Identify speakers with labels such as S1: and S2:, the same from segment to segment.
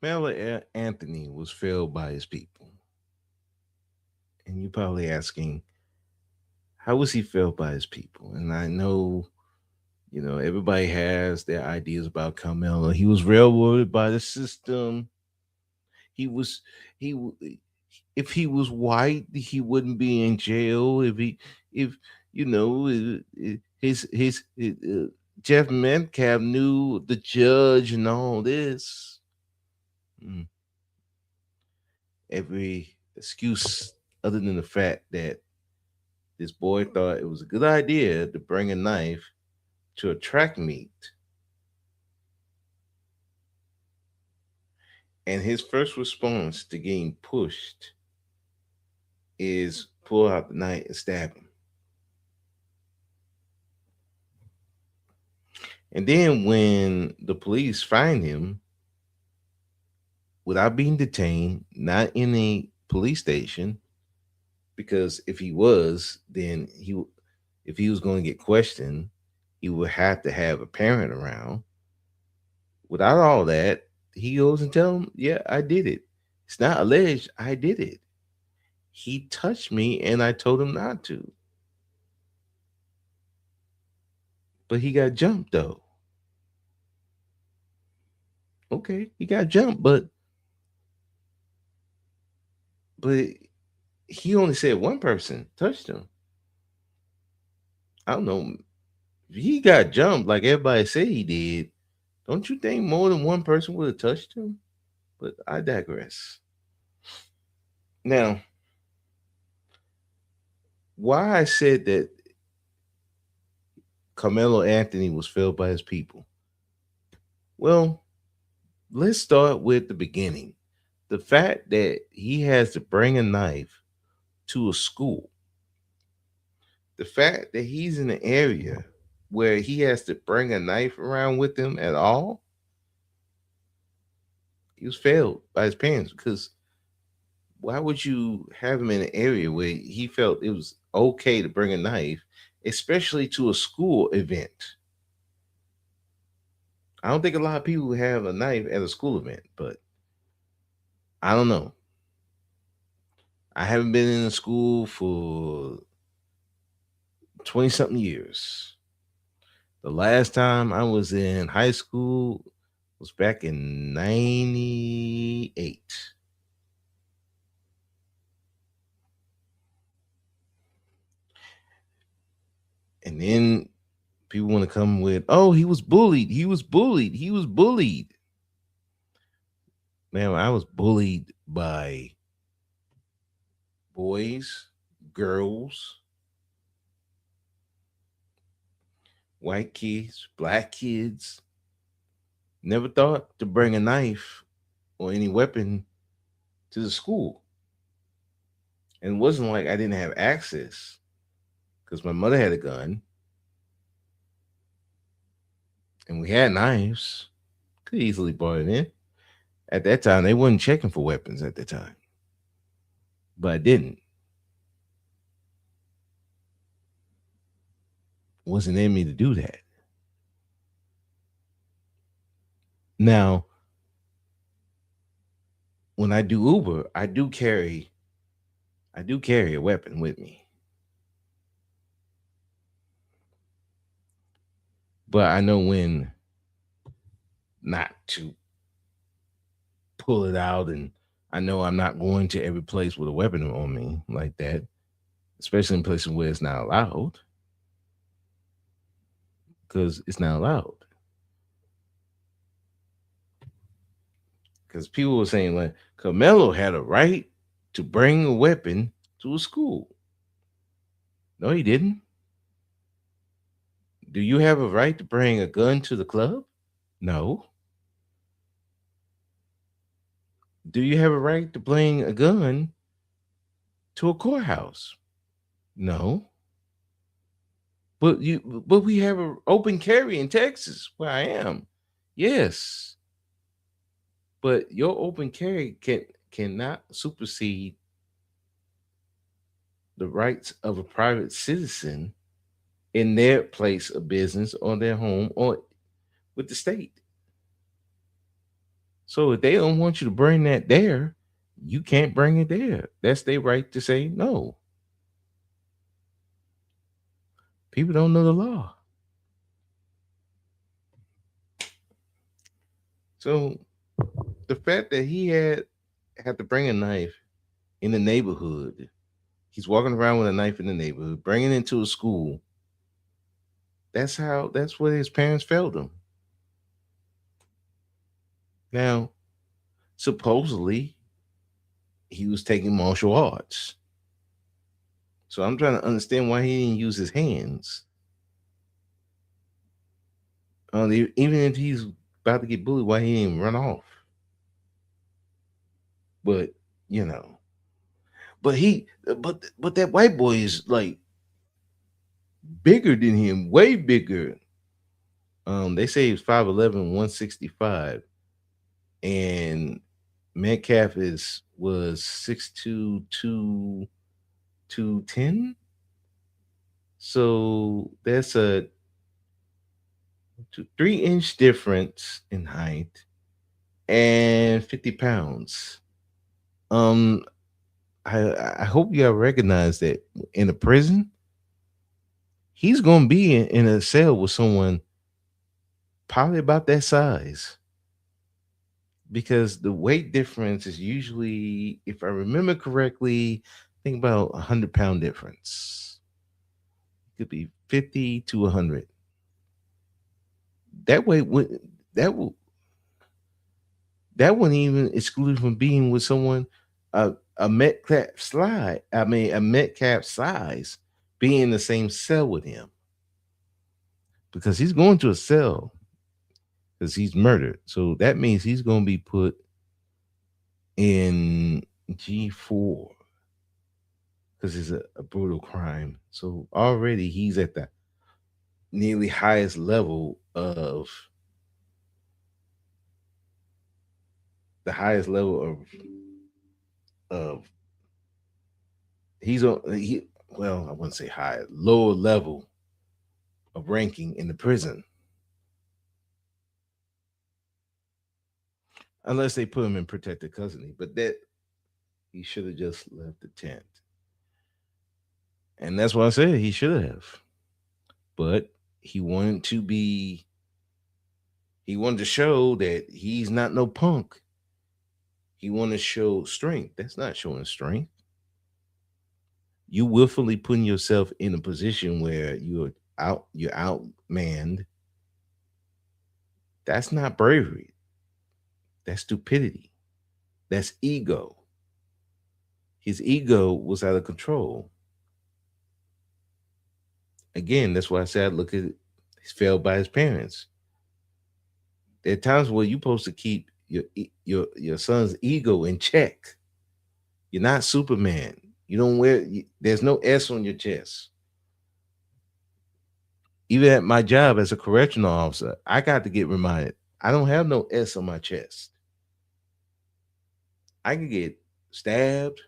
S1: Anthony was failed by his people. And you're probably asking, how was he failed by his people? And I know, everybody has their ideas about Carmelo. He was railroaded by the system. He was, he, w- if he was white, he wouldn't be in jail. If, Jeff Metcalf knew the judge and all this. Mm, every excuse other than the fact that this boy thought it was a good idea to bring a knife to a track meet, and his first response to getting pushed is pull out the knife and stab him. And then when the police find him without being detained, not in a police station, because if he was, then if he was going to get questioned, he would have to have a parent around. Without all that, he goes and tell him, "Yeah, I did it. It's not alleged. I did it. He touched me, and I told him not to." But he got jumped though. Okay, he got jumped, but he only said one person touched him. I don't know. If he got jumped like everybody said he did, don't you think more than one person would have touched him? But I digress. Now, why I said that Carmelo Anthony was failed by his people? Well, let's start with the beginning. The fact that he has to bring a knife to a school, the fact that he's in an area where he has to bring a knife around with him at all, he was failed by his parents because why would you have him in an area where he felt it was okay to bring a knife, especially to a school event? I don't think a lot of people have a knife at a school event, but I don't know. I haven't been in a school for 20 something years. The last time I was in high school was back in 98. And then people want to come with, oh, he was bullied. He was bullied. He was bullied. Man, I was bullied by boys, girls, white kids, black kids. Never thought to bring a knife or any weapon to the school. And it wasn't like I didn't have access because my mother had a gun and we had knives. Could easily brought it in. At that time, they wasn't checking for weapons at the time, but I didn't. Wasn't in me to do that. Now, when I do Uber, I do carry a weapon with me, but I know when not to pull it out, and I know I'm not going to every place with a weapon on me like that, especially in places where it's not allowed, because it's not allowed. Because people were saying like Carmelo had a right to bring a weapon to a school. No, he didn't. Do you have a right to bring a gun to the club? No. Do you have a right to bring a gun to a courthouse? No. But we have an open carry in Texas where I am. Yes. But your open carry cannot supersede the rights of a private citizen in their place of business or their home or with the state. So if they don't want you to bring that there, you can't bring it there. That's their right to say no. People don't know the law. So the fact that he had to bring a knife in the neighborhood, he's walking around with a knife in the neighborhood, bringing it into a school. That's what his parents failed him. Now, supposedly, he was taking martial arts. So I'm trying to understand why he didn't use his hands. Even if he's about to get bullied, why he didn't run off? But you know, but that white boy is like bigger than him, way bigger. They say he's 5'11", 165, and Metcalf was 6'2", 210. So that's a 3-inch difference in height and 50 pounds. Um, I hope you all recognize that in a prison, he's gonna be in a cell with someone probably about that size because the weight difference is usually, if I remember correctly, I think about 100-pound difference. It could be 50 to 100. That way, that will that wouldn't even exclude from being with someone a Metcalf slide. I mean, a Metcalf size being in the same cell with him because he's going to a cell because he's murdered. So that means he's going to be put in G4 because it's a brutal crime. So already he's at the nearly highest level of the highest level of he's on he well, I wouldn't say high, lower level of ranking in the prison. Unless they put him in protected custody. But that he should have just left the tent. And that's what I said he should have. But he wanted to be he wanted to show that he's not no punk. He wanted to show strength. That's not showing strength. You willfully putting yourself in a position where you're outmanned. That's not bravery. That's stupidity. That's ego. His ego was out of control. Again, that's why I said I look at he's failed by his parents. There are times where you're supposed to keep your son's ego in check. You're not Superman. You don't wear. There's no S on your chest. Even at my job as a correctional officer, I got to get reminded. I don't have no S on my chest. I can get stabbed.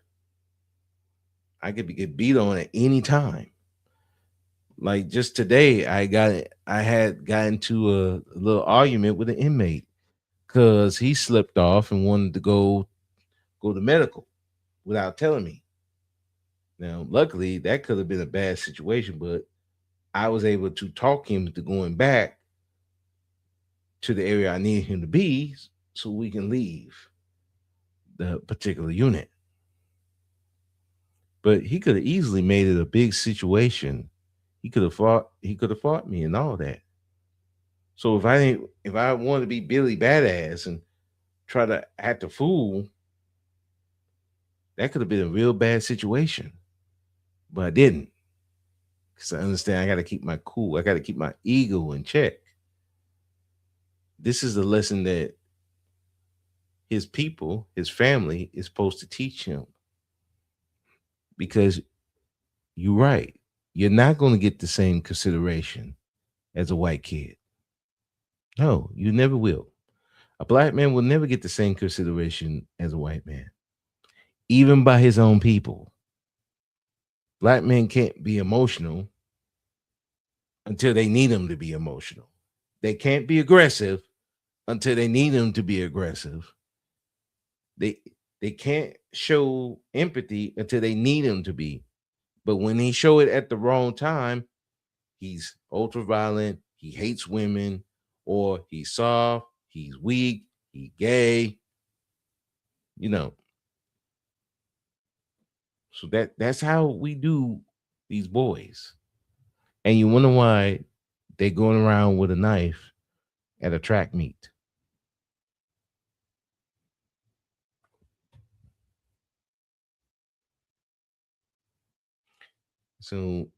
S1: I could get beat on at any time. Like just today, I had got into a little argument with an inmate because he slipped off and wanted to go to medical without telling me. Now, luckily, that could have been a bad situation, but I was able to talk him to going back to the area I need him to be so we can leave the particular unit. But he could have easily made it a big situation. He could have fought me and all that. So if I wanted to be Billy Badass and try to act a fool, that could have been a real bad situation. But I didn't. Because I understand I got to keep my cool. I got to keep my ego in check. This is the lesson that his people, his family is supposed to teach him. Because you're right. You're not going to get the same consideration as a white kid. No, you never will. A black man will never get the same consideration as a white man, even by his own people. Black men can't be emotional until they need them to be emotional. They can't be aggressive until they need them to be aggressive. They they can't show empathy until they need him to be. But when he show it at the wrong time, he's ultra violent, he hates women, or he's soft, he's weak, he gay, you know. So that's how we do these boys. And you wonder why they're going around with a knife at a track meet. So,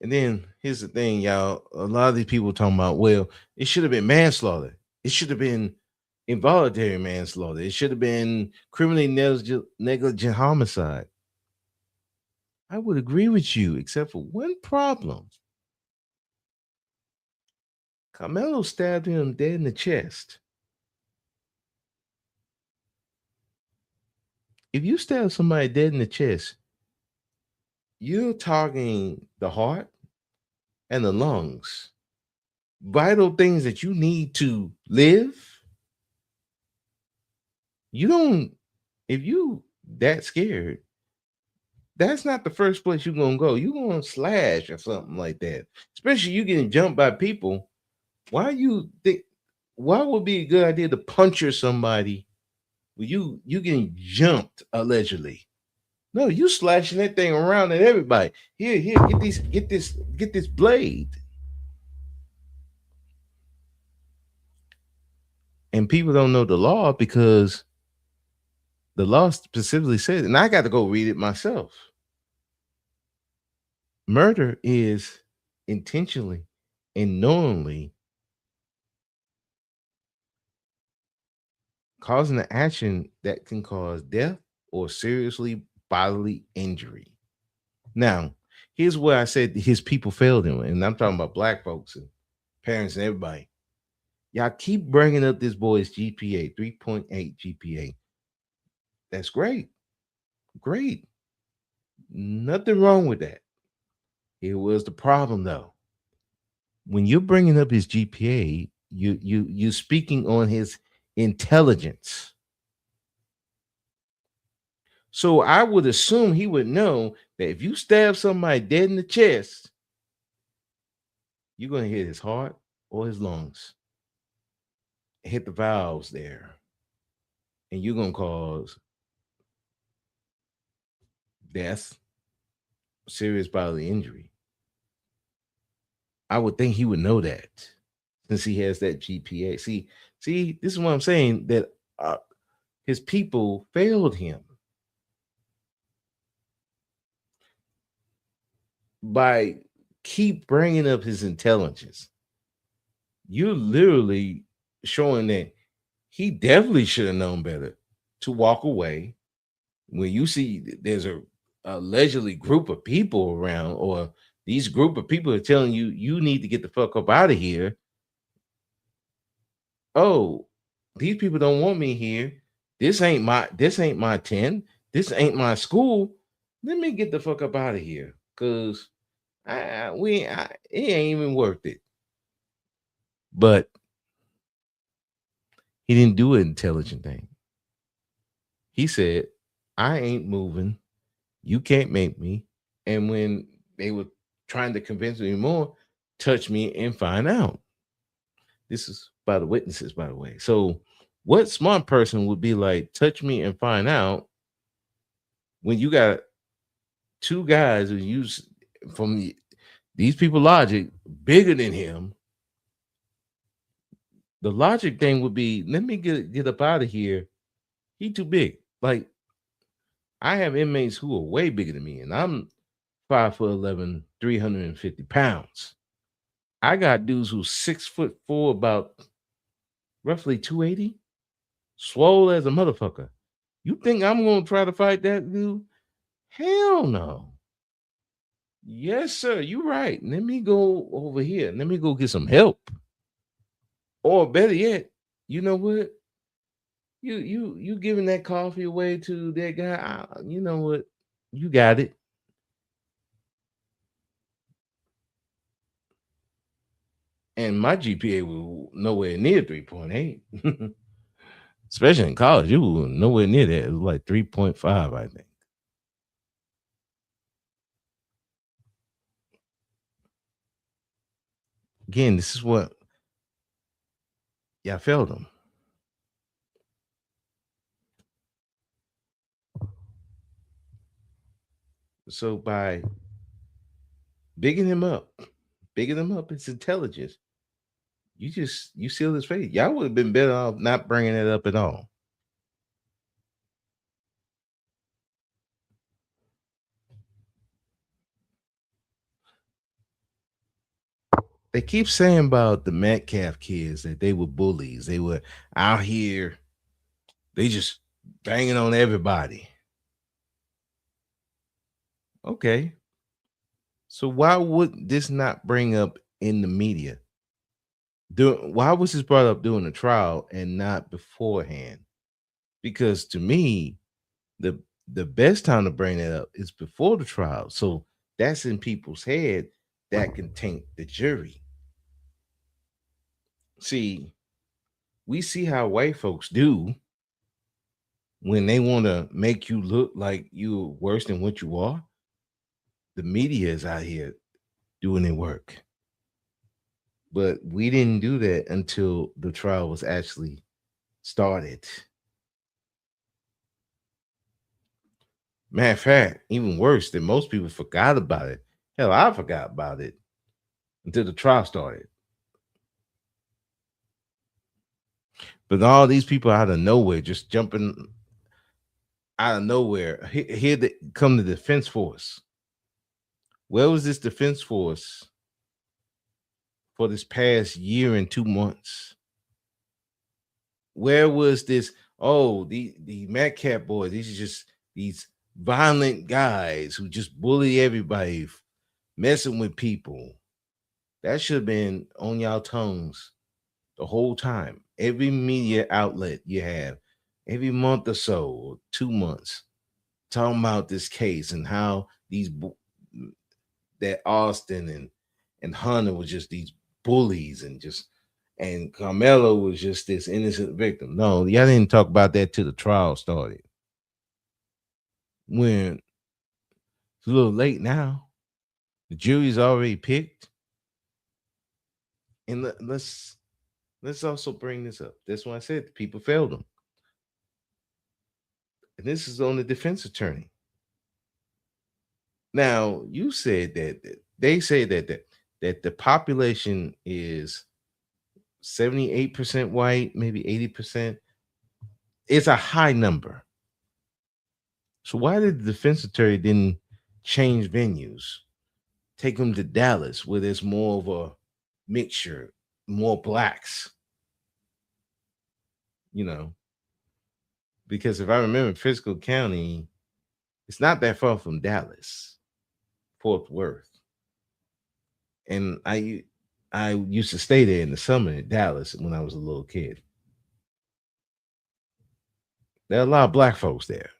S1: and then here's the thing, y'all. A lot of these people talking about, well, it should have been manslaughter. It should have been involuntary manslaughter. It should have been criminally negligent homicide. I would agree with you, except for one problem. Carmelo stabbed him dead in the chest. If you stab somebody dead in the chest, you're targeting the heart and the lungs, vital things that you need to live. You don't, if you that scared, that's not the first place you're gonna go. You're gonna slash or something like that. Especially you getting jumped by people. Why you think why would be a good idea to puncture somebody when you getting jumped allegedly? No, you slashing that thing around at everybody. Here, get this blade. And people don't know the law because the law specifically says, and I got to go read it myself. Murder is intentionally and knowingly causing an action that can cause death or seriously bodily injury. Now, here's where I said his people failed him, and I'm talking about black folks and parents and everybody. Y'all keep bringing up this boy's GPA, 3.8 GPA. That's great. Great. Nothing wrong with that. Here was the problem though. When you're bringing up his GPA, you speaking on his intelligence. So I would assume he would know that if you stab somebody dead in the chest, you're going to hit his heart or his lungs, hit the valves there, and you're going to cause death, serious bodily injury. I would think he would know that since he has that GPA. See, this is what I'm saying that his people failed him by keep bringing up his intelligence. You're literally showing that he definitely should have known better to walk away when you see there's a allegedly group of people around, or these group of people are telling you you need to get the fuck up out of here. Oh, these people don't want me here. This ain't my 10. This ain't my school. Let me get the fuck up out of here. Cause it ain't even worth it. But he didn't do an intelligent thing. He said, I ain't moving. You can't make me. And when they were trying to convince me more, touch me and find out. This is by the witnesses, by the way. So, what smart person would be like, touch me and find out when you got two guys who use from these people logic bigger than him? The logic thing would be, let me get up out of here. He too big. Like I have inmates who are way bigger than me, and I'm 5'11", 350 pounds. I got dudes who's 6'4", about roughly 280, swole as a motherfucker. You think I'm gonna try to fight that dude? Hell no. Yes, sir. You right. Let me go over here. Let me go get some help. Or better yet, you know what? You giving that coffee away to that guy? You know what? You got it. And my GPA was nowhere near 3.8. Especially in college, you were nowhere near that. It was like 3.5, I think. Again, this is what y'all failed him. So by bigging him up, it's intelligence. You seal his fate. Y'all would have been better off not bringing it up at all. They keep saying about the Metcalf kids that they were bullies. They were out here, they just banging on everybody. Okay. So why would this not bring up in the media? Why was this brought up during the trial and not beforehand? Because to me, the the best time to bring that up is before the trial. So that's in people's head that can taint the jury. See, we see how white folks do when they want to make you look like you're worse than what you are. The media is out here doing their work. But we didn't do that until the trial was actually started. Matter of fact, even worse than most people forgot about it. Hell, I forgot about it until the trial started. But all these people out of nowhere just jumping out of nowhere. Here they come the defense force. Where was this defense force for this past year and 2 months? Where was this? Oh, the Metcalf boys. These are just these violent guys who just bully everybody, messing with people. That should have been on y'all tongues the whole time. Every media outlet you have, every month or so, or 2 months, talking about this case and how that Austin and Hunter was just these bullies and Karmello was just this innocent victim. No, y'all didn't talk about that till the trial started. When it's a little late now, the jury's already picked, and let's also bring this up. That's why I said the people failed them, and this is on the defense attorney. Now you said that they say that the population is 78% white, maybe 80%. It's a high number. So why did the defense attorney didn't change venues? Take them to Dallas where there's more of a mixture, more blacks, you know. Because if I remember Frisco County, it's not that far from Dallas, Fort Worth. And I used to stay there in the summer in Dallas when I was a little kid. There are a lot of black folks there.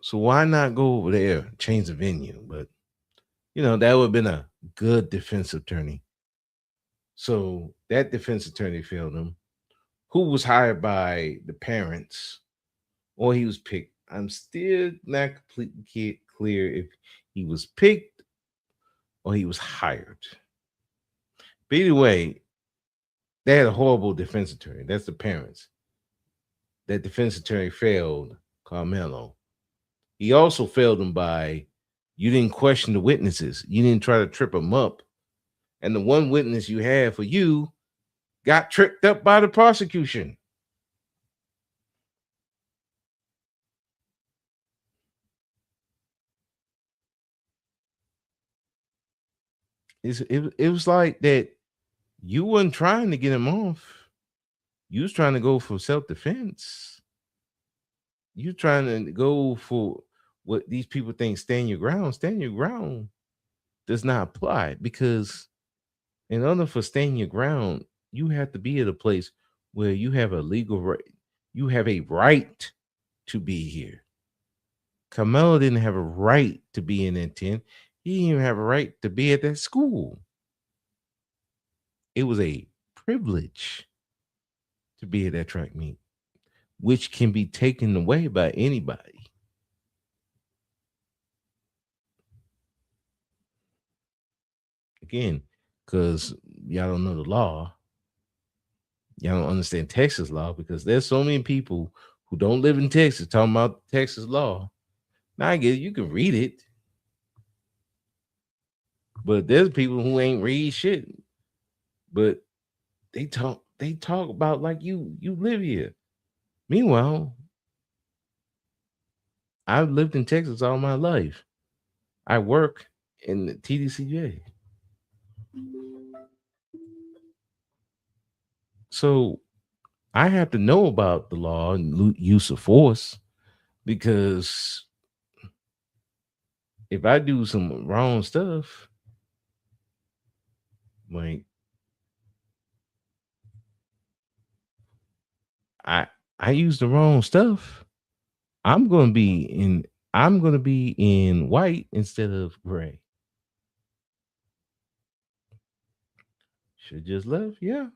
S1: So why not go over there, change the venue? But that would have been a good defense attorney. So that defense attorney failed him, who was hired by the parents, or he was picked. I'm still not completely clear if he was picked or he was hired. But either way, they had a horrible defense attorney. That's the parents. That defense attorney failed Carmello. He also failed him by you didn't question the witnesses. You didn't try to trip them up. And the one witness you had for you got tripped up by the prosecution. It was like that you wasn't trying to get him off. You was trying to go for self-defense. You trying to go for what these people think stand your ground. Stand your ground does not apply because in order for stand your ground, you have to be at a place where you have a legal right. You have a right to be here. Carmelo didn't have a right to be in that tent. He didn't even have a right to be at that school. It was a privilege to be at that track meet. which can be taken away by anybody. Again, because y'all don't know the law, y'all don't understand Texas law because there's so many people who don't live in Texas talking about Texas law. Now I get it, you can read it, but there's people who ain't read shit. But they talk about like you live here. Meanwhile, I've lived in Texas all my life. I work in the TDCJ. So I have to know about the law and use of force because if I do some wrong stuff, like I I use the wrong stuff, I'm gonna be in I'm gonna be in white instead of gray. Should just left, yeah.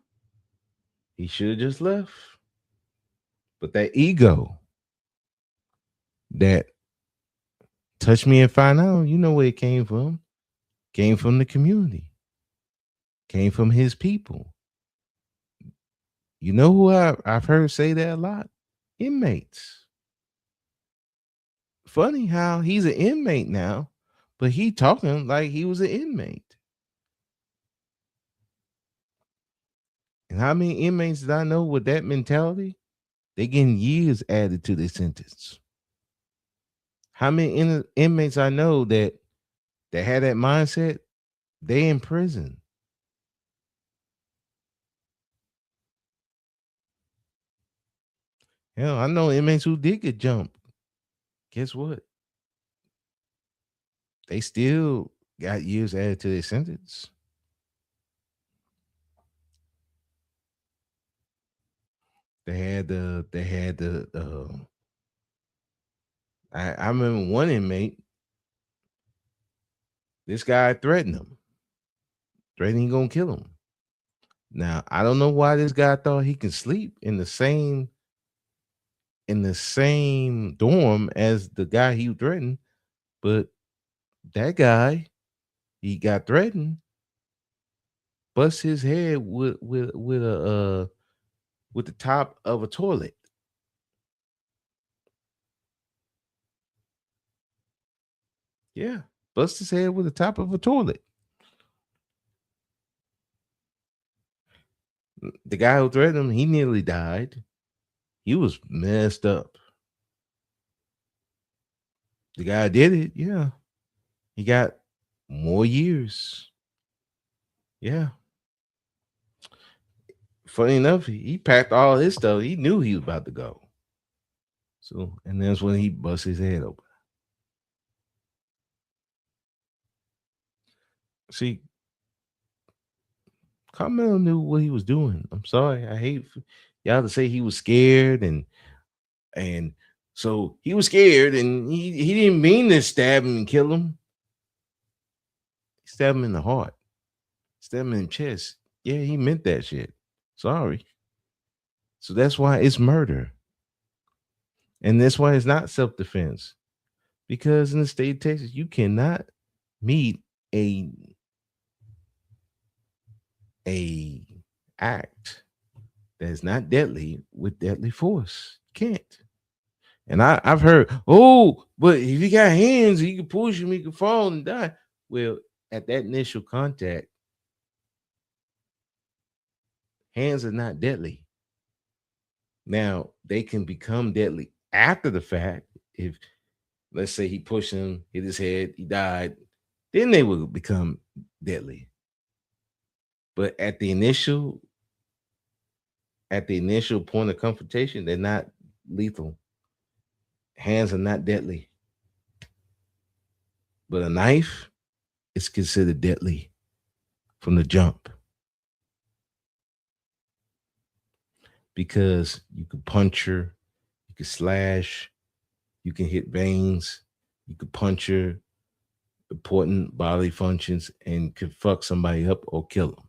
S1: He should have just left. But that ego that touched me and find out, you know where it came from. Came from the community. Came from his people. You know who I've heard say that a lot? Inmates. Funny how he's an inmate now, but he talking like he was an inmate. And how many inmates did I know with that mentality? They getting years added to their sentence. How many inmates I know that had that mindset? They in prison. Hell, I know inmates who did get jumped. Guess what? They still got years added to their sentence. I remember one inmate, this guy threatened him, threatened he gonna kill him. Now, I don't know why this guy thought he can sleep in the same dorm as the guy he threatened, but that guy, he got threatened, bust his head with the top of a toilet. Yeah, bust his head with the top of a toilet. The guy who threatened him, he nearly died. He was messed up. The guy did it. Yeah, he got more years. Yeah. Funny enough, he packed all his stuff. He knew he was about to go. So, and that's when he bust his head open. See, Carmelo knew what he was doing. I'm sorry. I hate y'all to say he was scared and so he was scared and he didn't mean to stab him and kill him. He stabbed him in the heart, stabbed him in the chest. Yeah, he meant that shit. Sorry. So that's why it's murder. And that's why it's not self-defense. Because in the state of Texas, you cannot meet a a act that is not deadly with deadly force. Can't. And I've heard, oh, but if he got hands, he can push him, he can fall and die. Well, at that initial contact, hands are not deadly. Now they can become deadly after the fact. If let's say he pushed him, hit his head, he died, then they will become deadly. But at the initial point of confrontation, they're not lethal. Hands are not deadly. But a knife is considered deadly from the jump because you can puncture, you can slash, you can hit veins, you can puncture important bodily functions and can fuck somebody up or kill them.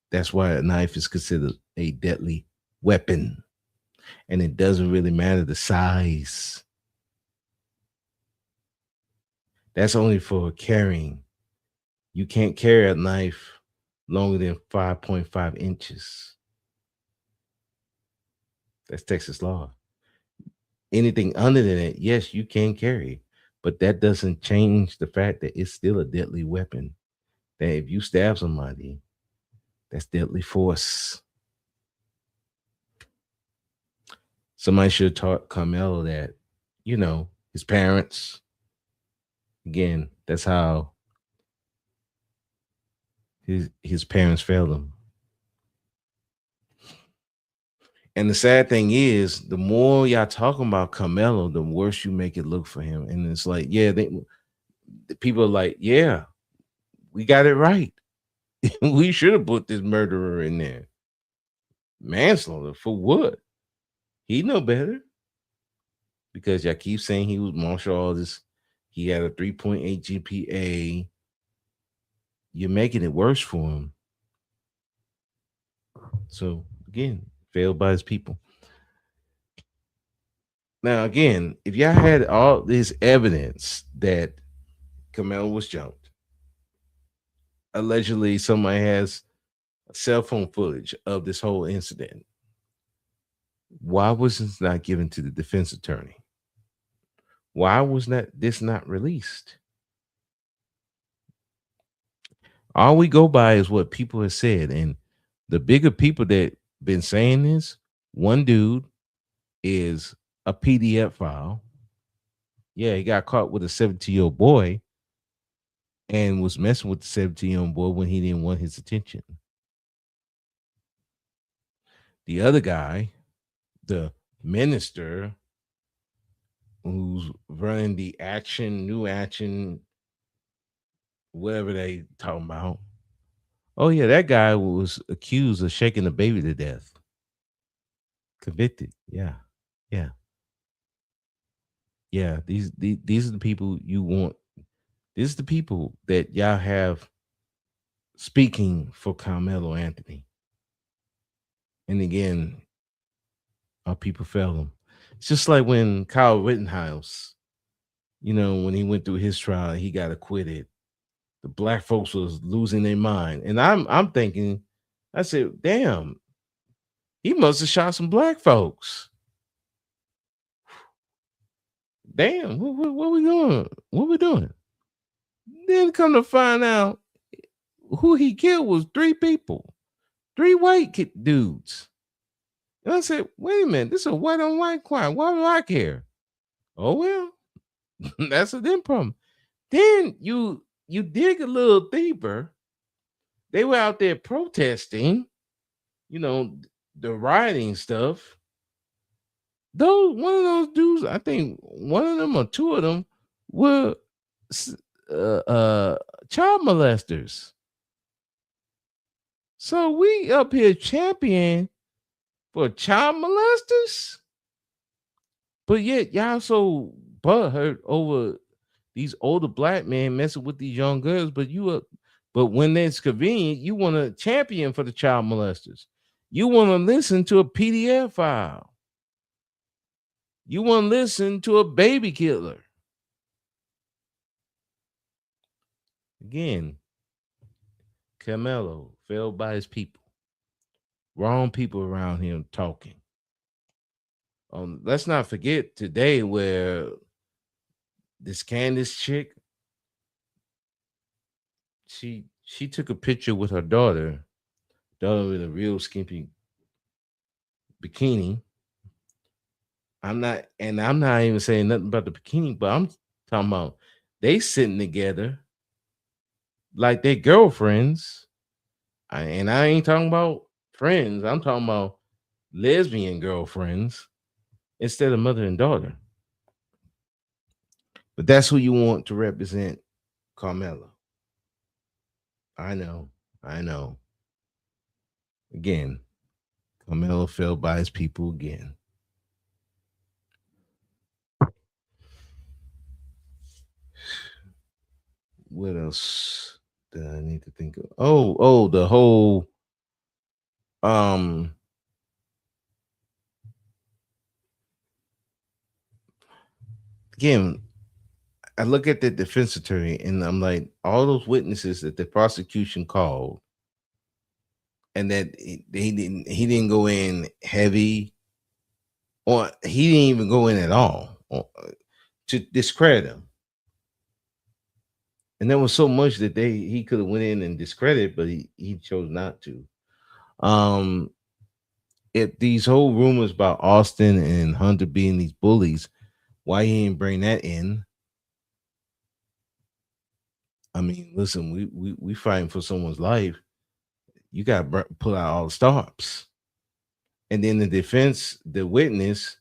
S1: That's why a knife is considered a deadly weapon. And it doesn't really matter the size. That's only for carrying. You can't carry a knife longer than 5.5 inches. That's Texas law. Anything under than that, yes, you can carry, but that doesn't change the fact that it's still a deadly weapon. That if you stab somebody, that's deadly force. Somebody should have taught Carmelo that, his parents, again, that's how his parents failed him. And the sad thing is, the more y'all talking about Carmelo, the worse you make it look for him. And it's like, yeah, the people are like, yeah, we got it right. We should have put this murderer in there. Manslaughter for what? He know better because y'all keep saying he was martial artist. He had a 3.8 GPA. You're making it worse for him. So again, failed by his people. Now, again, if y'all had all this evidence that Carmelo was jumped, allegedly somebody has cell phone footage of this whole incident, why was this not given to the defense attorney? Why was this not released? All we go by is what people have said, and the bigger people that been saying this, one dude is a PDF file. Yeah, he got caught with a 17-year-old boy and was messing with the 17-year-old boy when he didn't want his attention. The other guy, the minister who's running the new action, whatever they talking about. Oh yeah, that guy was accused of shaking the baby to death. Convicted. Yeah. Yeah. Yeah. These are the people you want. These are the people that y'all have speaking for Carmelo Anthony. And again, our people fail him. It's just like when Kyle Rittenhouse, when he went through his trial, he got acquitted. The black folks was losing their mind. And I'm thinking, I said, damn, he must have shot some black folks. Damn, what we doing? What we doing? Then come to find out who he killed was three people, three white dudes. And I said, wait a minute, this is a white on white crime. Why do I care? Oh well, that's a them problem. Then you dig a little deeper. They were out there protesting, you know, the rioting stuff. Those one of those dudes, I think one of them or two of them were uh, uh child molesters. So we up here champion for child molesters, but yet y'all so butthurt over these older black men messing with these young girls. But when it's convenient, you want to champion for the child molesters. You want to listen to a PDF file. You want to listen to a baby killer. Again, Carmelo failed by his people. Wrong people around him talking. Let's not forget today where this Candace chick, she took a picture with her daughter with a real skimpy bikini. I'm not even saying nothing about the bikini, but I'm talking about they sitting together like they girlfriends. And I ain't talking about friends. I'm talking about lesbian girlfriends instead of mother and daughter. But that's who you want to represent Carmelo. I know. I know. Again, Carmelo failed by his people again. What else do I need to think of? The whole um Again, I look at the defense attorney and I'm like, all those witnesses that the prosecution called, and that he didn't go in heavy, or he didn't even go in at all to discredit him. And there was so much that he could have went in and discredit, but he chose not to. Um, if these whole rumors about Austin and Hunter being these bullies, why he didn't bring that in? I mean, listen, we fighting for someone's life. You got to pull out all the stops, and then the defense, the witness,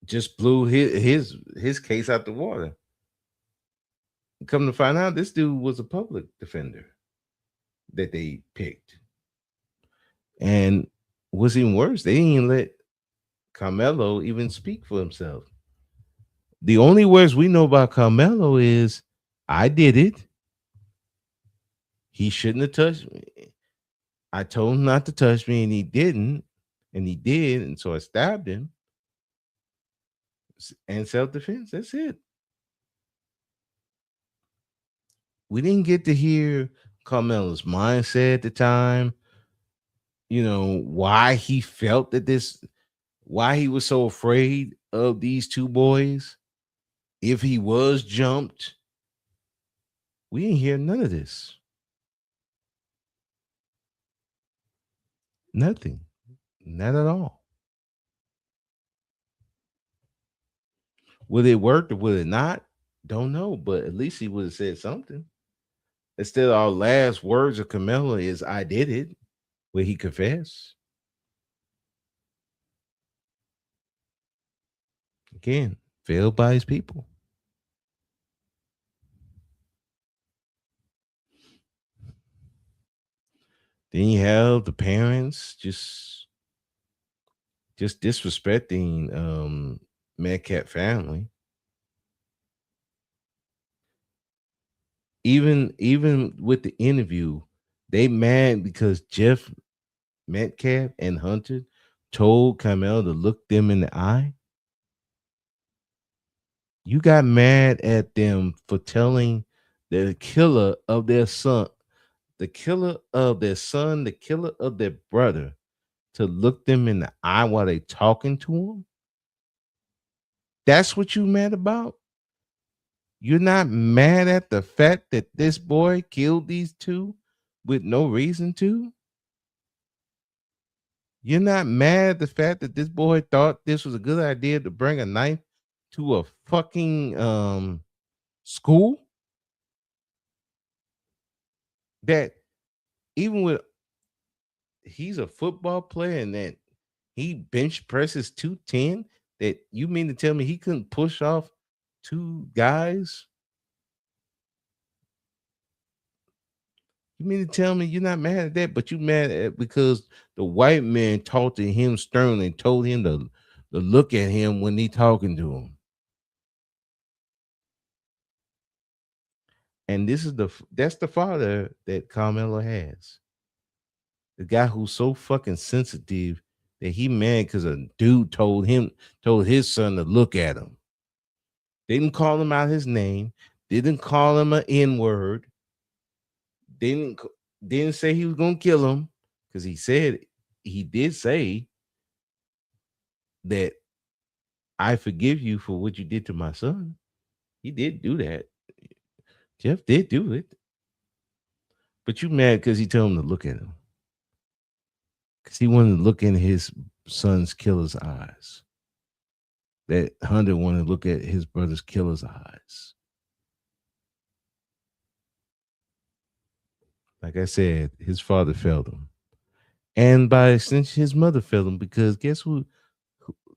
S1: just blew his case out the water. Come to find out, this dude was a public defender that they picked, and what's even worse, they didn't even let Carmelo even speak for himself. The only words we know about Carmelo is, I did it. He shouldn't have touched me. I told him not to touch me, and he didn't, and he did, and so I stabbed him. And self-defense. That's it. We didn't get to hear Carmelo's mindset at the time. Why he felt that why he was so afraid of these two boys. If he was jumped, we didn't hear none of this. Nothing. Not at all. Would it work or would it not? Don't know, but at least he would have said something. Instead, our last words of Carmelo is, I did it, where he confessed. Again, failed by his people. Then you have the parents just disrespecting Metcalf family. Even with the interview, they mad because Jeff Metcalf and Hunter told Carmel to look them in the eye. You got mad at them for telling the killer of their son, the killer of their son, the killer of their brother, to look them in the eye while they talking to them. That's what you mad about? You're not mad at the fact that this boy killed these two with no reason to? You're not mad at the fact that this boy thought this was a good idea to bring a knife to a fucking school? That even with he's a football player and that he bench presses 210, that you mean to tell me he couldn't push off two guys? You mean to tell me you're not mad at that, but you mad at because the white man talked to him sternly and told him to look at him when he talking to him. And this is that's the father that Carmelo has. The guy who's so fucking sensitive that he mad because a dude told his son to look at him. Didn't call him out his name, didn't call him an N-word, didn't didn't say he was gonna kill him, because he did say that I forgive you for what you did to my son. He did do that. Jeff did do it. But you mad because he told him to look at him. Because he wanted to look in his son's killer's eyes. That Hunter wanted to look at his brother's killer's eyes. Like I said, his father failed him. And by extension, his mother failed him because guess who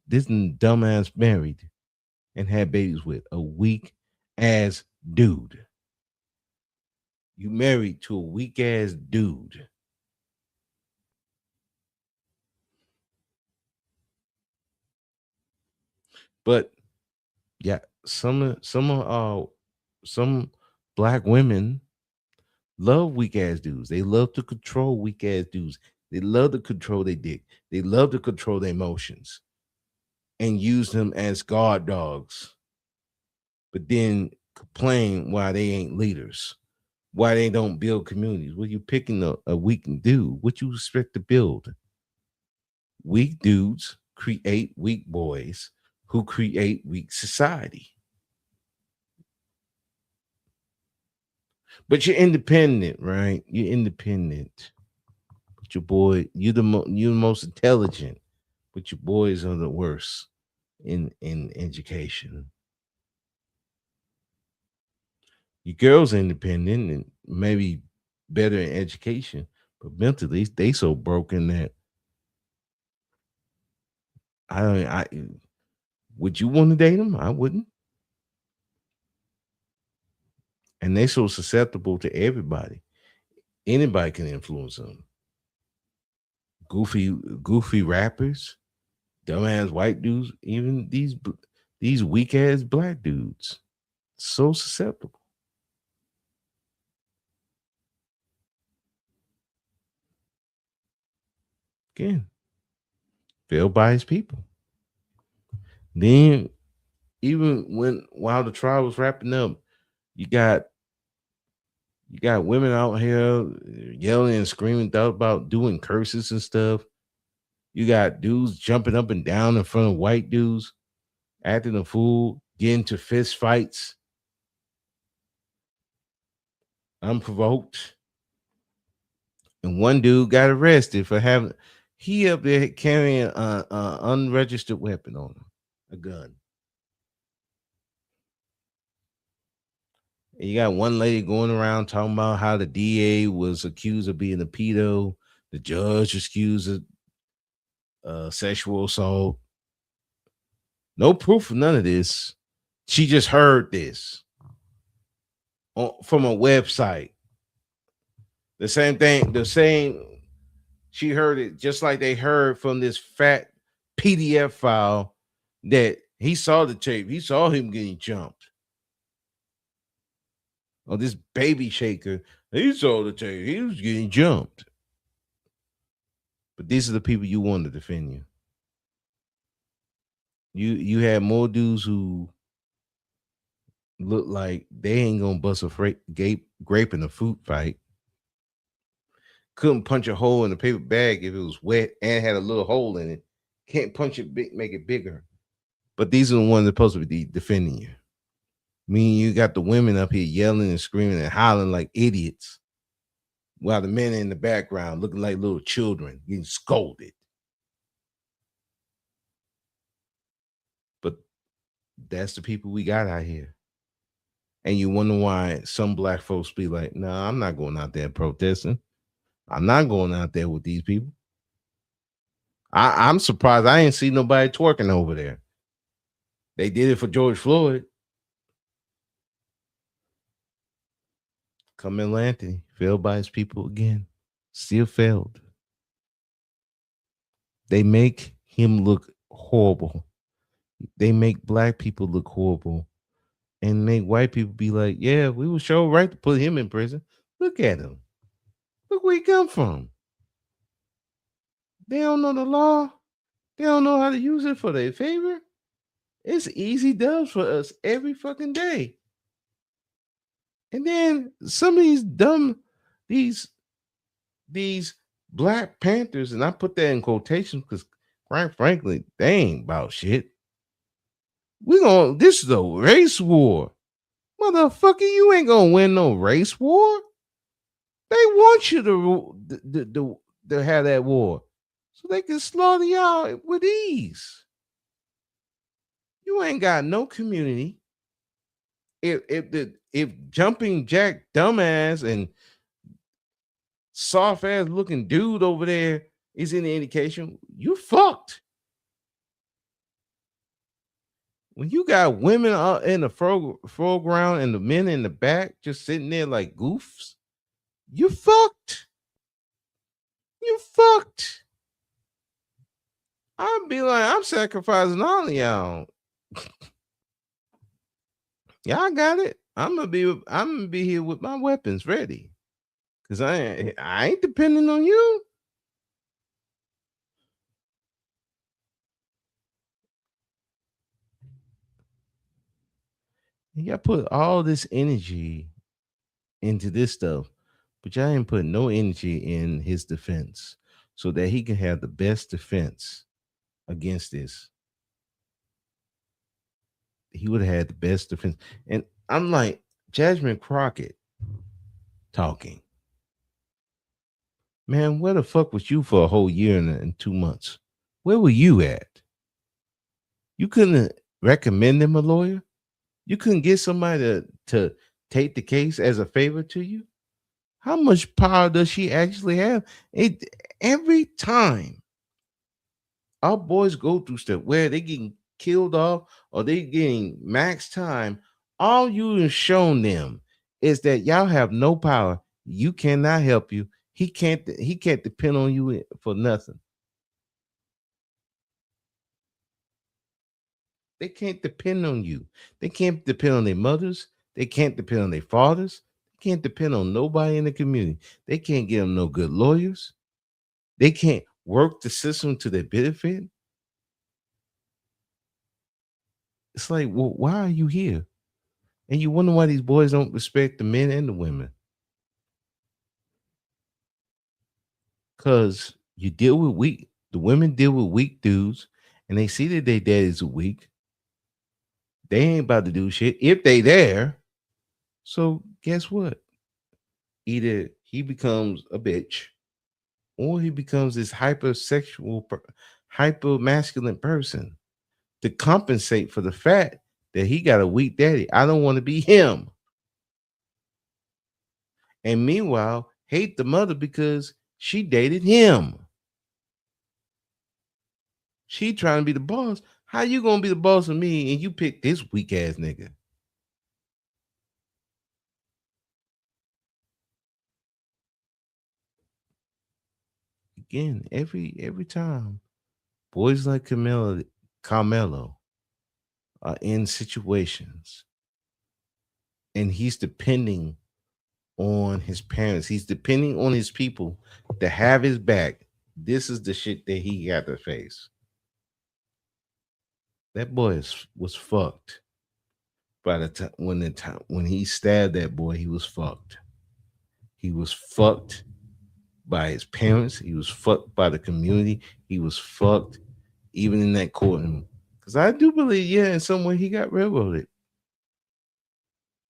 S1: this dumbass married and had babies with? A weak ass dude. You married to a weak ass dude. But yeah, some black women love weak ass dudes. They love to control weak ass dudes. They love to control their dick. They love to control their emotions. and use them as guard dogs, but then complain why they ain't leaders, why they don't build communities. Well, you picking a weak dude. What you expect to build? Weak dudes create weak boys who create weak society. But you're independent, right? You're independent. But your boy, you're the most intelligent, but your boys are the worst in education. Your girls are independent and maybe better in education, but mentally they so broken that I don't. I would you want to date them? I wouldn't. And they so susceptible to everybody. Anybody can influence them. Goofy rappers, dumbass white dudes, even these weak ass black dudes. So susceptible. Again, failed by his people. Then even while the trial was wrapping up, you got you got women out here yelling and screaming about doing curses and stuff. You got dudes jumping up and down in front of white dudes, acting a fool, getting to fist fights, unprovoked. And one dude got arrested for having he up there carrying a unregistered weapon on him, a gun. And you got one lady going around talking about how the DA was accused of being a pedo, the judge accused of sexual assault. No proof of none of this. She just heard this from a website. The same thing, the same. She heard it just like they heard from this fat PDF file that he saw the tape. He saw him getting jumped. Oh, this baby shaker. He saw the tape. He was getting jumped. But these are the people you want to defend you. You had more dudes who look like they ain't gonna bust a grape in a food fight. Couldn't punch a hole in a paper bag if it was wet and had a little hole in it. Can't punch it big, make it bigger. But these are the ones that supposed to be defending you. Meaning you got the women up here yelling and screaming and hollering like idiots, while the men in the background looking like little children getting scolded. But that's the people we got out here. And you wonder why some black folks be like, no, I'm not going out there protesting. I'm not going out there with these people. I'm surprised I ain't see nobody twerking over there. They did it for George Floyd. Carmelo Anthony failed by his people again. Still failed. They make him look horrible. They make black people look horrible and make white people be like, yeah, we were sure right to put him in prison. Look at him. Look where he come from. They don't know the law. They don't know how to use it for their favor. It's easy dubs for us every fucking day. And then some of these these Black Panthers, and I put that in quotation because quite frankly, they ain't about shit. This is a race war. Motherfucker, you ain't gonna win no race war. They want you to have that war so they can slaughter y'all with ease. You ain't got no community. If jumping jack dumbass and soft ass looking dude over there is any indication, you fucked. When you got women in the foreground and the men in the back just sitting there like goofs, you fucked. You fucked. I'd be like, I'm sacrificing all of y'all. Y'all got it. I'm gonna be here with my weapons ready. Cause I ain't depending on you. Y'all put all this energy into this stuff, but y'all ain't put no energy in his defense so that he can have the best defense against this. He would have had the best defense. And I'm like, Jasmine Crockett talking. Man, where the fuck was you for a whole year and 2 months? Where were you at? You couldn't recommend them a lawyer? You couldn't get somebody to take the case as a favor to you? How much power does she actually have? It every time our boys go through stuff where they getting killed off or they getting max time, all you have shown them is that y'all have no power. You cannot help you. He can't depend on you for nothing. They can't depend on you. They can't depend on their mothers. They can't depend on their fathers. They can't depend on nobody in the community. They can't get them no good lawyers. They can't work the system to their benefit. It's like, well, why are you here? And you wonder why these boys don't respect the men and the women. Because you deal with the women deal with weak dudes, and they see that their daddies are weak. They ain't about to do shit if they there. So guess what? Either he becomes a bitch or he becomes this hypersexual, hyper masculine person to compensate for the fact that he got a weak daddy. I don't want to be him. And meanwhile, hate the mother because she dated him. She trying to be the boss. How you gonna be the boss of me and you pick this weak ass nigga? Again, every time boys like Carmelo are in situations and he's depending on his parents. He's depending on his people to have his back. This is the shit that he got to face. That boy was fucked. By the time when he stabbed that boy, he was fucked. He was fucked by his parents. He was fucked by the community. He was fucked even in that courtroom. Because I do believe, yeah, in some way he got railroaded.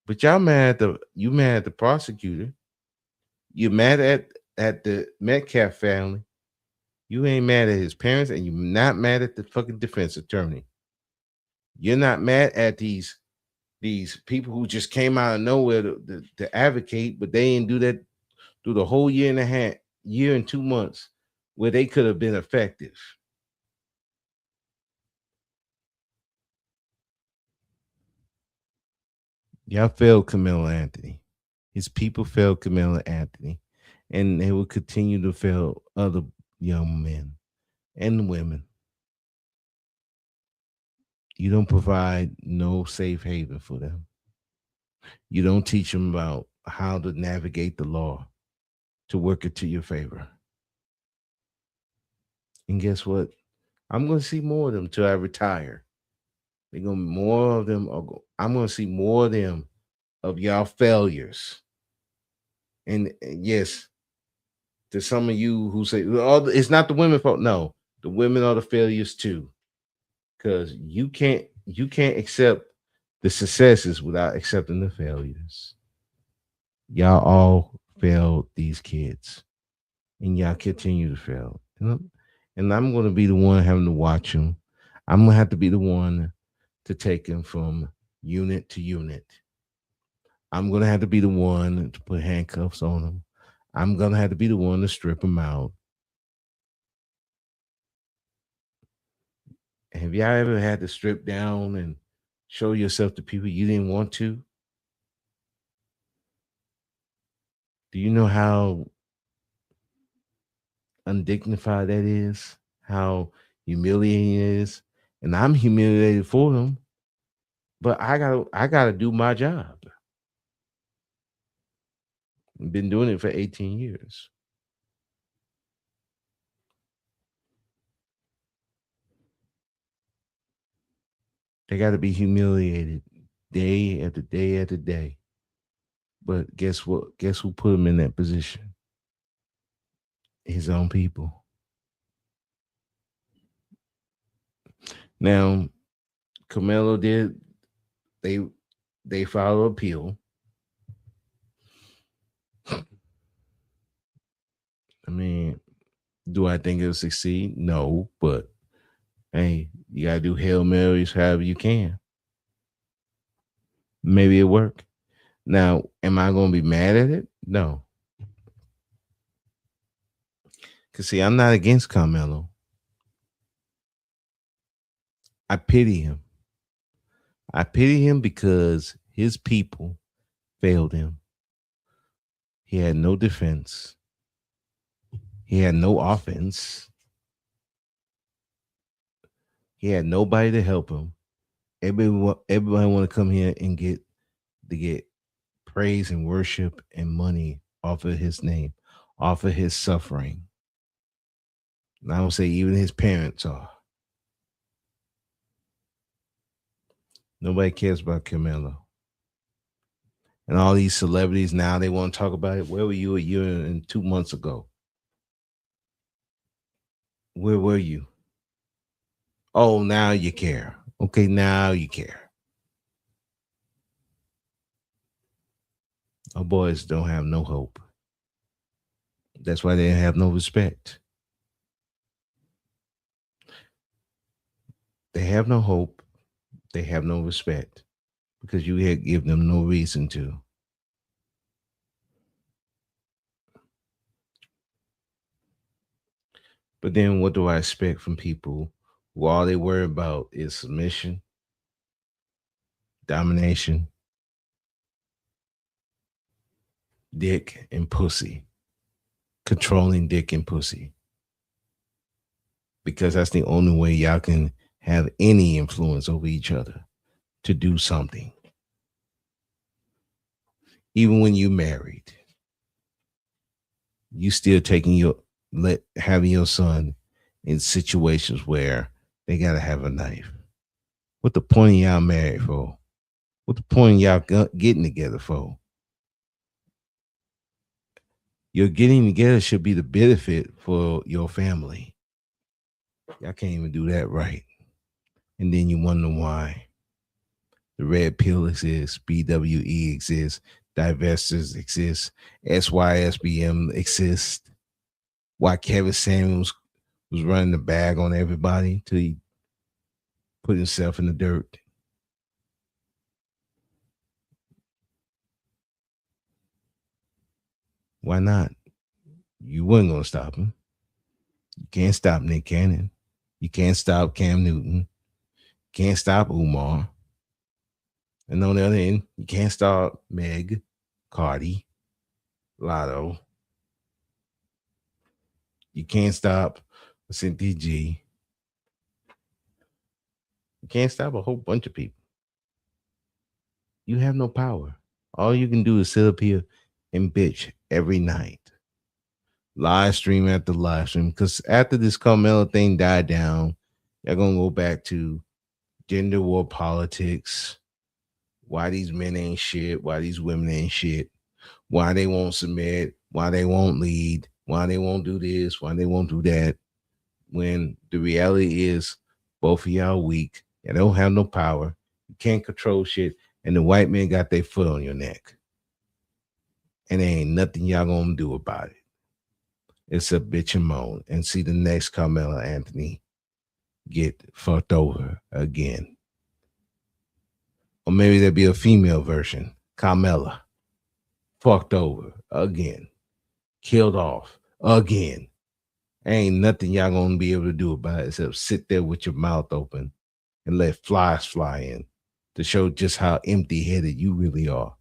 S1: But you mad at the prosecutor. You're mad at the Metcalf family. You ain't mad at his parents, and you're not mad at the fucking defense attorney. You're not mad at these people who just came out of nowhere to advocate, but they didn't do that through the whole year and 2 months, where they could have been effective. Y'all failed Camelo Anthony. His people failed Camelo Anthony, and they will continue to fail other young men and women. You don't provide no safe haven for them. You don't teach them about how to navigate the law to work it to your favor. And guess what? I'm going to see more of them till I retire. They're going to more of them. I'm going to see more of them of y'all failures. And yes, to some of you who say, "Oh, it's not the women fault." No, the women are the failures too, because you can't accept the successes without accepting the failures. Y'all all failed these kids, and y'all continue to fail. And I'm going to be the one having to watch them. I'm going to have to be the one to take them from unit to unit. I'm going to have to be the one to put handcuffs on them. I'm going to have to be the one to strip them out. Have y'all ever had to strip down and show yourself to people you didn't want to? Do you know how undignified that is? How humiliating it is? And I'm humiliated for them, but I gotta do my job. I've been doing it for 18 years. They gotta be humiliated. day after day after day. But guess what? Guess who put him in that position? His own people. Now, Carmelo did they they filed an appeal. I mean, do I think it'll succeed? No, but hey, you gotta do Hail Marys however you can. Maybe it'll work. Now, am I gonna be mad at it? No. Cause see, I'm not against Carmelo. I pity him. I pity him because his people failed him. He had no defense. He had no offense. He had nobody to help him. Everybody want to come here and get praise and worship and money off of his name, off of his suffering. And I don't say even his parents are. Nobody cares about Carmelo. And all these celebrities now they want to talk about it. Where were you a year and 2 months ago? Where were you? Oh, now you care. Okay, now you care. Our boys don't have no hope. That's why they have no respect. They have no hope. They have no respect because you had give them no reason to. But then what do I expect from people who all they worry about is submission, domination, dick, and pussy? Controlling dick and pussy. Because that's the only way y'all can have any influence over each other to do something. Even when you married, you still taking your let having your son in situations where they gotta have a knife. What the point of y'all married for? What the point of y'all getting together for? Your getting together should be the benefit for your family. Y'all can't even do that right. And then you wonder why the red pill exists, BWE exists, divestors exist, SYSBM exists. Why Kevin Samuels was running the bag on everybody till he put himself in the dirt. Why not? You weren't gonna stop him. You can't stop Nick Cannon. You can't stop Cam Newton. Can't stop Umar. And on the other end, you can't stop Meg, Cardi, Lotto. You can't stop Cynthia G. You can't stop a whole bunch of people. You have no power. All you can do is sit up here and bitch every night. Live stream after live stream. Because after this Carmelo thing died down, you're going to go back to gender war politics. Why these men ain't shit. Why these women ain't shit. Why they won't submit. Why they won't lead. Why they won't do this. Why they won't do that. When the reality is both of y'all weak. You don't have no power. You can't control shit. And the white men got their foot on your neck. And there ain't nothing y'all gonna do about it. It's a bitch and moan and see the next Carmelo Anthony get fucked over again. Or maybe there'll be a female version, Carmella, fucked over again, killed off again. Ain't nothing y'all gonna be able to do about it except sit there with your mouth open and let flies fly in to show just how empty headed you really are.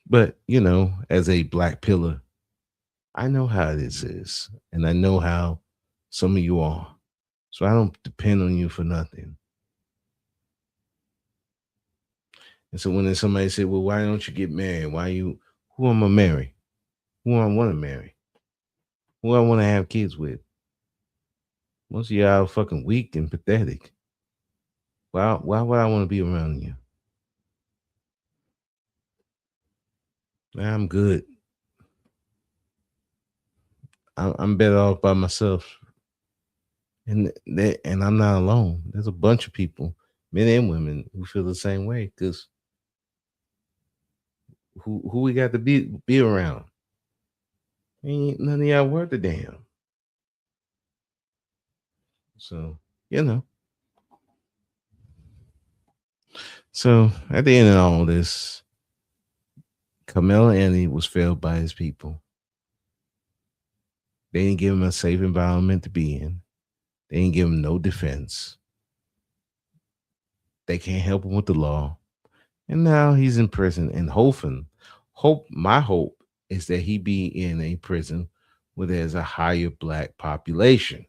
S1: But, as a black pillar, I know how this is, and I know how some of you are. So I don't depend on you for nothing. And so when somebody said, well, why don't you get married? Who am I marry? Who I want to marry? Who I want to have kids with? Most of y'all are fucking weak and pathetic. Why would I want to be around you? I'm good. I'm better off by myself, and I'm not alone. There's a bunch of people, men and women, who feel the same way. Cause who we got to be around? Ain't none of y'all worth a damn. So you know. So at the end of all this, Carmelo Anthony was failed by his people. They didn't give him a safe environment to be in. They didn't give him no defense. They can't help him with the law. And now he's in prison and my hope is that he be in a prison where there's a higher black population.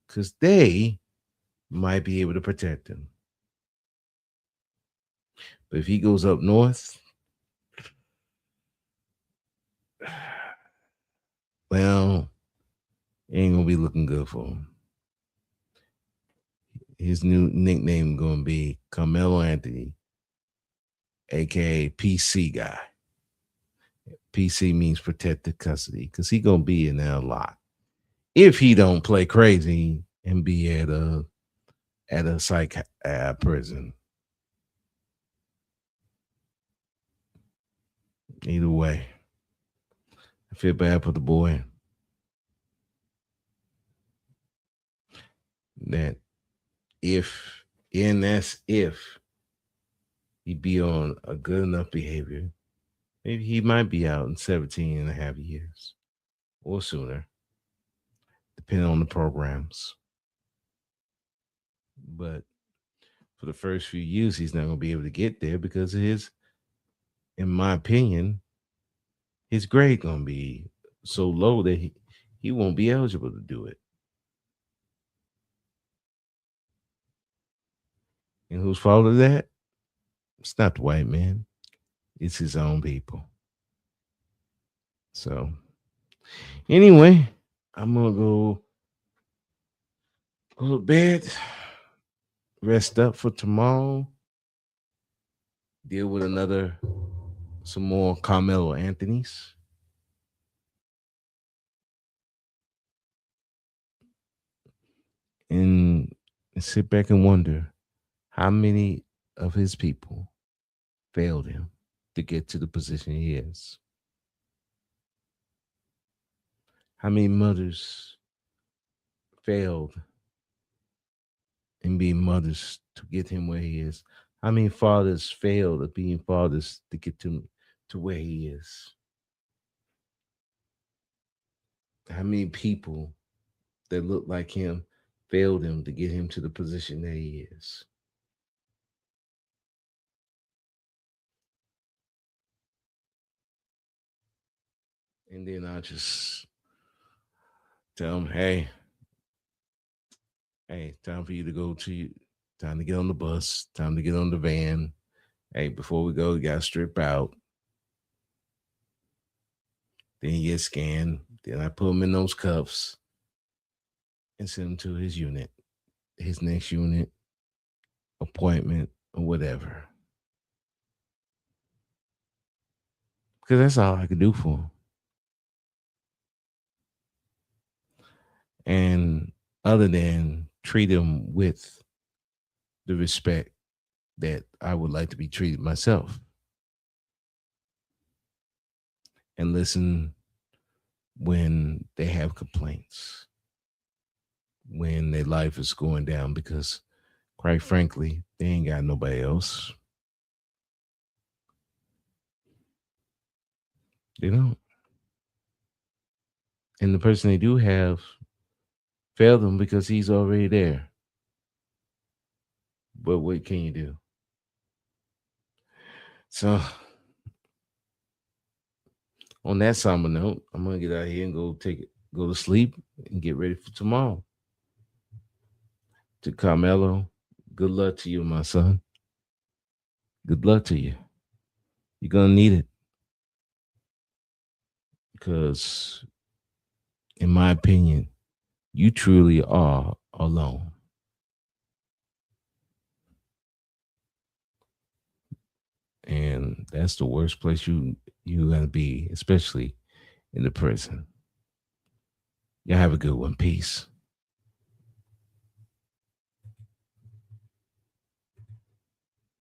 S1: Because they might be able to protect him. But if he goes up north, well, it ain't gonna be looking good for him. His new nickname gonna be Carmelo Anthony, aka PC guy. PC means protected custody, because he gonna be in there a lot. If he don't play crazy and be at a psych prison. Either way, I feel bad for the boy that if and that's if he be on a good enough behavior, maybe he might be out in 17 and a half years or sooner, depending on the programs. But for the first few years, he's not going to be able to get there because of in my opinion, his grade going to be so low that he won't be eligible to do it. And whose fault is that? It's not the white man. It's his own people. So anyway, I'm gonna go to bed, rest up for tomorrow, deal with some more Carmelo Anthony's, and sit back and wonder how many of his people failed him to get to the position he is. How many mothers failed in being mothers to get him where he is? How many fathers failed at being fathers to get to where he is? How many people that look like him failed him to get him to the position that he is? And then I just tell him, hey, time for you to go to time to get on the bus, time to get on the van. Hey, before we go, you gotta strip out. Then you get scanned. Then I put him in those cuffs and send him to his unit, his next unit, appointment, or whatever. Because that's all I could do for him. And other than treat him with the respect that I would like to be treated myself. And listen when they have complaints, when their life is going down, because quite frankly, they ain't got nobody else. They don't. And the person they do have failed them because he's already there. But what can you do? So, on that somber note, I'm gonna get out here and go to sleep and get ready for tomorrow. To Carmelo, good luck to you, my son. Good luck to you. You're gonna need it because, in my opinion, you truly are alone. And that's the worst place you're gonna be, especially in the prison. Y'all have a good one. Peace.